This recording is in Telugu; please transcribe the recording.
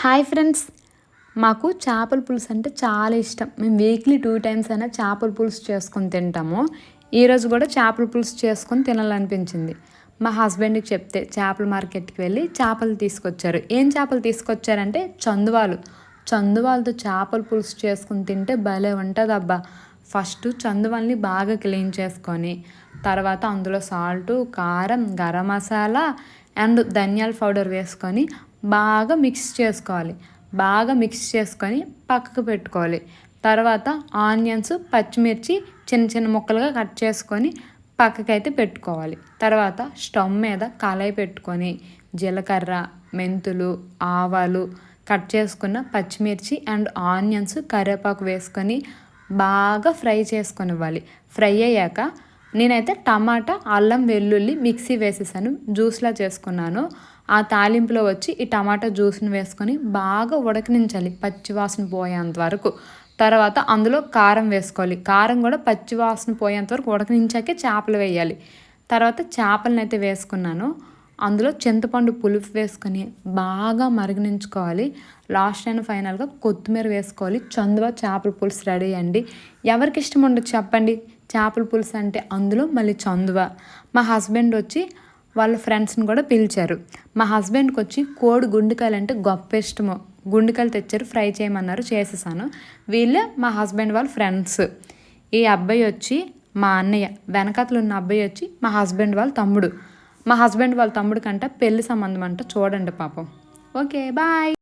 హాయ్ ఫ్రెండ్స్, మాకు చేపల పులుసు అంటే చాలా ఇష్టం. మేము వీక్లీ 2 టైమ్స్ అయినా చేపల పులుసు చేసుకొని తింటాము. ఈరోజు కూడా చేపల పులుసు చేసుకొని తినాలనిపించింది. మా హస్బెండ్కి చెప్తే చేపల మార్కెట్కి వెళ్ళి చేపలు తీసుకొచ్చారు. ఏం చేపలు తీసుకొచ్చారంటే చందువాలతో చేపల పులుసు చేసుకొని తింటే భలే ఉంటుంది అబ్బా. ఫస్ట్ చందువాల్ని బాగా క్లీన్ చేసుకొని తర్వాత అందులో సాల్టు, కారం, గరం మసాలా అండ్ ధనియాల పౌడర్ వేసుకొని బాగా మిక్స్ చేసుకొని పక్కకు పెట్టుకోవాలి. తర్వాత ఆనియన్స్, పచ్చిమిర్చి చిన్న చిన్న ముక్కలుగా కట్ చేసుకొని పక్కకైతే పెట్టుకోవాలి. తర్వాత స్టవ్ మీద కళాయి పెట్టుకొని జీలకర్ర, మెంతులు, ఆవాలు, కట్ చేసుకున్న పచ్చిమిర్చి అండ్ ఆనియన్స్, కరివేపాకు వేసుకొని బాగా ఫ్రై చేసుకొని ఇవ్వాలి. ఫ్రై అయ్యాక నేనైతే టమాటా, అల్లం, వెల్లుల్లి మిక్సీ వేసేసాను, జ్యూస్లా చేసుకున్నాను. ఆ తాలింపులో వచ్చి ఈ టమాటా జ్యూస్ని వేసుకొని బాగా ఉడకనించాలి పచ్చివాసన పోయేంత వరకు. తర్వాత అందులో కారం వేసుకోవాలి. కారం కూడా పచ్చివాసన పోయేంత వరకు ఉడకనించాకే చేపలు వేయాలి. తర్వాత చేపలను అయితే వేసుకున్నాను. అందులో చింతపండు పులుపు వేసుకొని బాగా మరిగించుకోవాలి. లాస్ట్ అండ్ ఫైనల్గా కొత్తిమీర వేసుకోవాలి. చందువ చేపల పులుసు రెడీ అండి. ఎవరికి ఇష్టం ఉండదు చెప్పండి చేపల పులుసు అంటే. అందులో మళ్ళీ చందువ. మా హస్బెండ్ వచ్చి వాళ్ళ ఫ్రెండ్స్ని కూడా పిలిచారు. మా హస్బెండ్కి వచ్చి కోడి గుండెకాయలు అంటే గొప్ప ఇష్టము. గుండెకాయలు తెచ్చారు, ఫ్రై చేయమన్నారు, చేసేసాను. వీళ్ళే మా హస్బెండ్ వాళ్ళ ఫ్రెండ్స్. ఈ అబ్బాయి వచ్చి మా అన్నయ్య, వెనకాతలు ఉన్న అబ్బాయి వచ్చి మా హస్బెండ్ వాళ్ళ తమ్ముడు. మా హస్బెండ్ వాళ్ళ తమ్ముడు కంట పెళ్లి సంబంధం అంట, చూడండి పాపం. Okay bye.